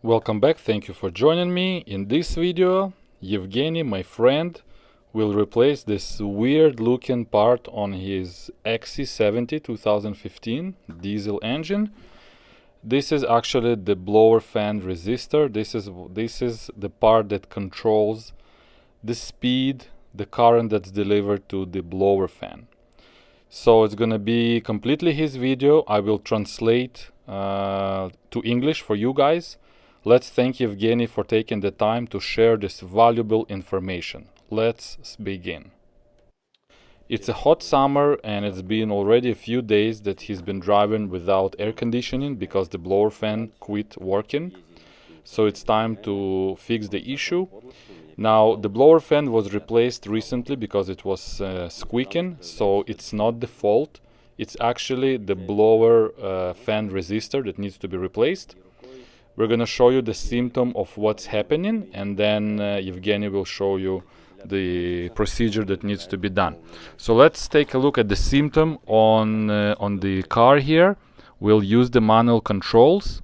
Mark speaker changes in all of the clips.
Speaker 1: Welcome back, thank you for joining me. In this video, Evgeny, my friend, will replace this weird looking part on his XC70 2015 diesel engine. This is actually the blower fan resistor. This is the part that controls the speed, the current that's delivered to the blower fan. So it's gonna be completely his video. I will translate to English for you guys. Let's thank Evgeny for taking the time to share this valuable information. Let's begin. It's a hot summer and it's been already a few days that he's been driving without air conditioning because the blower fan quit working. So it's time to fix the issue. Now the blower fan was replaced recently because it was squeaking, so it's not the fault. It's actually the blower fan resistor that needs to be replaced. We're gonna show you the symptom of what's happening, and then Evgeny will show you the procedure that needs to be done. So let's take a look at the symptom on the car here. We'll use the manual controls.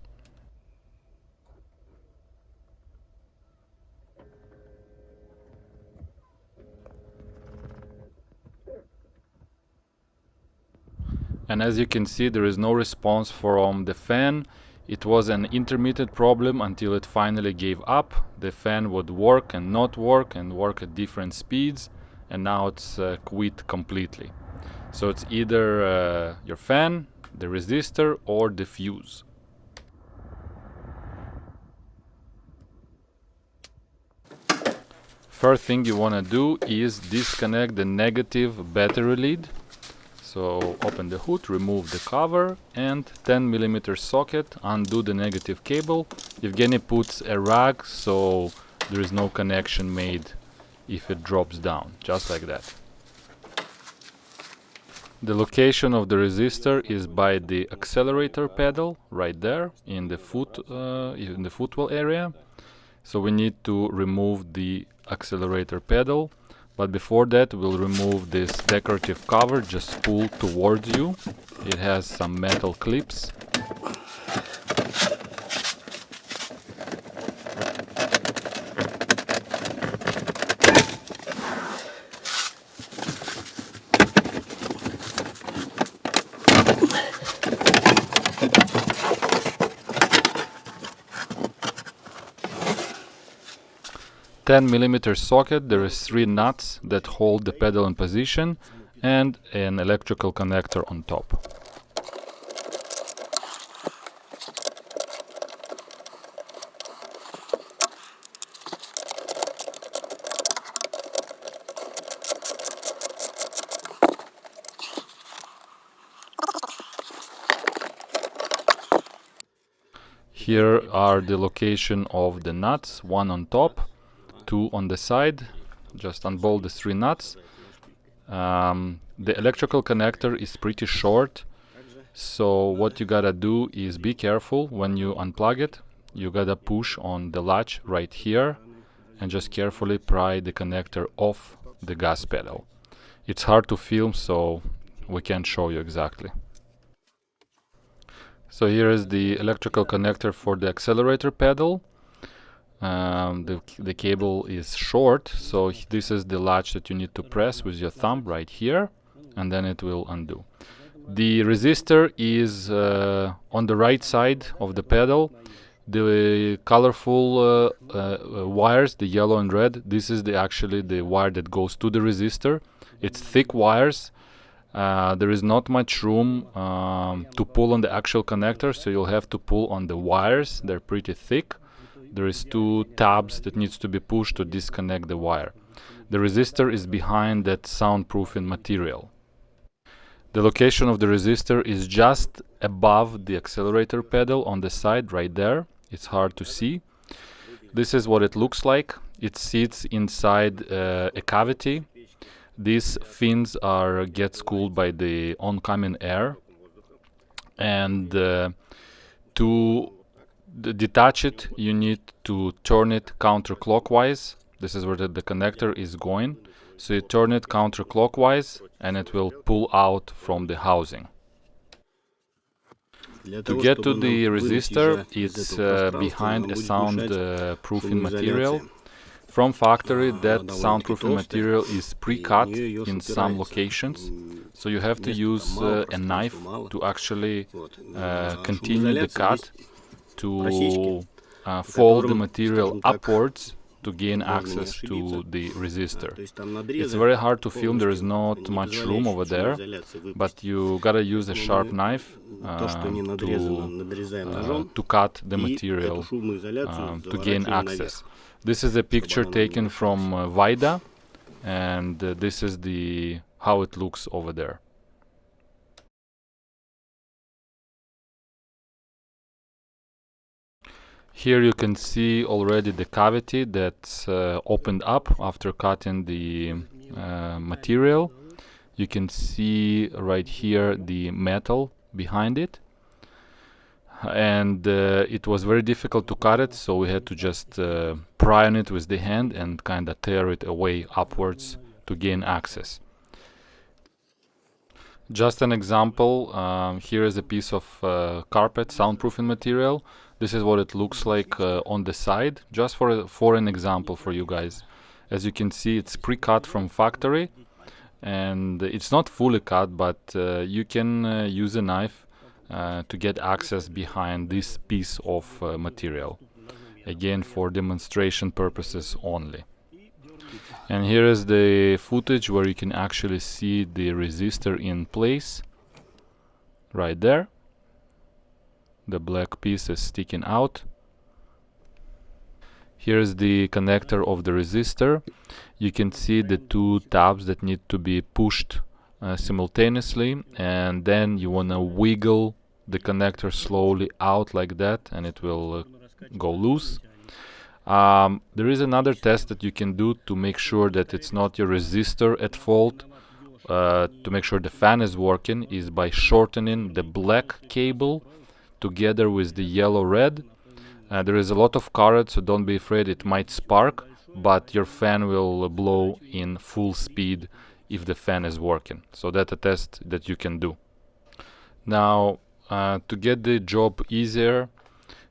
Speaker 1: And as you can see, there is no response from the fan. It was an intermittent problem until it finally gave up. The fan would work and not work and work at different speeds, and now it's quit completely. So it's either your fan, the resistor, or the fuse. First thing you want to do is disconnect the negative battery lead. So open the hood, remove the cover, and 10mm socket, undo the negative cable. Evgeny puts a rag so there is no connection made if it drops down, just like that. The location of the resistor is by the accelerator pedal, right there in the footwell area. So we need to remove the accelerator pedal. But before that, we'll remove this decorative cover, just pull towards you. It has some metal clips. $10mm socket, there is 3 nuts that hold the pedal in position and an electrical connector on top. Here are the location of the nuts, one on top, 2 on the side. Just unbolt the 3 nuts. The electrical connector is pretty short, so what you gotta do is be careful when you unplug it. You gotta push on the latch right here and just carefully pry the connector off the gas pedal. It's hard to film, so we can't show you exactly. So here is the electrical connector for the accelerator pedal. The cable is short, so this is the latch that you need to press with your thumb right here, and then it will undo. The resistor is on the right side of the pedal. The colorful wires, the yellow and red, this is actually the wire that goes to the resistor. It's thick wires. There is not much room to pull on the actual connector, so you'll have to pull on the wires. They're pretty thick. There is 2 tabs that needs to be pushed to disconnect the wire. The resistor is behind that soundproofing material. The location of the resistor is just above the accelerator pedal on the side right there. It's hard to see. This is what it looks like. It sits inside a cavity. These fins gets cooled by the oncoming air, and to detach it, you need to turn it counterclockwise. This is where the connector is going. So you turn it counterclockwise and it will pull out from the housing. To get to the resistor, it's behind a soundproofing material. From factory, that soundproofing material is pre-cut in some locations, so you have to use a knife to actually continue the cut, to fold the material upwards to gain access to the resistor. It's very hard to film, there is not much room over there, but you gotta use a sharp knife to cut the material to gain access. This is a picture taken from Vida, and this is how it looks over there. Here you can see already the cavity that's opened up after cutting the material. You can see right here the metal behind it, and it was very difficult to cut it, so we had to just pry on it with the hand and kind of tear it away upwards to gain access. Just an example, here is a piece of carpet soundproofing material. This is what it looks like on the side, just for an example for you guys. As you can see, it's pre-cut from factory, and it's not fully cut, but you can use a knife to get access behind this piece of material, again for demonstration purposes only. And here is the footage where you can actually see the resistor in place right there. The black piece is sticking out. Here's the connector of the resistor. You can see the two tabs that need to be pushed simultaneously, and then you want to wiggle the connector slowly out like that, and it will go loose. There is another test that you can do to make sure that it's not your resistor at fault. To make sure the fan is working is by shortening the black cable together with the yellow-red. There is a lot of current, so don't be afraid, it might spark, but your fan will blow in full speed if the fan is working. So that's a test that you can do. Now, to get the job easier,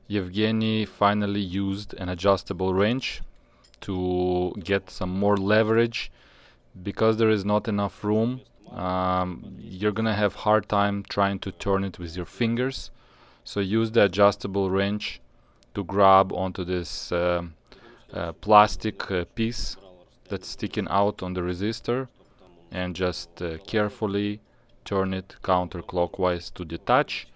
Speaker 1: Yevgeny finally used an adjustable wrench to get some more leverage. Because there is not enough room, you're gonna have hard time trying to turn it with your fingers. So use the adjustable wrench to grab onto this plastic piece that's sticking out on the resistor, and just carefully turn it counterclockwise to detach.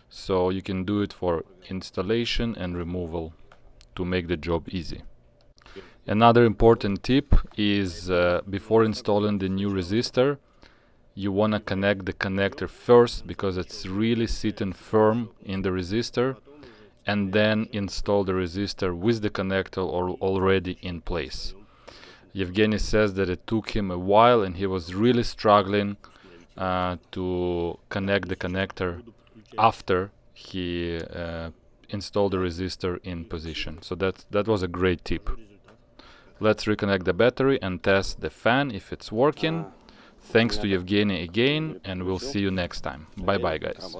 Speaker 1: So you can do it for installation and removal to make the job easy. Another important tip is before installing the new resistor, you want to connect the connector first, because it's really sitting firm in the resistor, and then install the resistor with the connector already in place. Yevgeny says that it took him a while and he was really struggling to connect the connector after he installed the resistor in position. So that was a great tip. Let's reconnect the battery and test the fan if it's working. Thanks to Yevgeny again, and we'll see you next time. Bye bye, guys.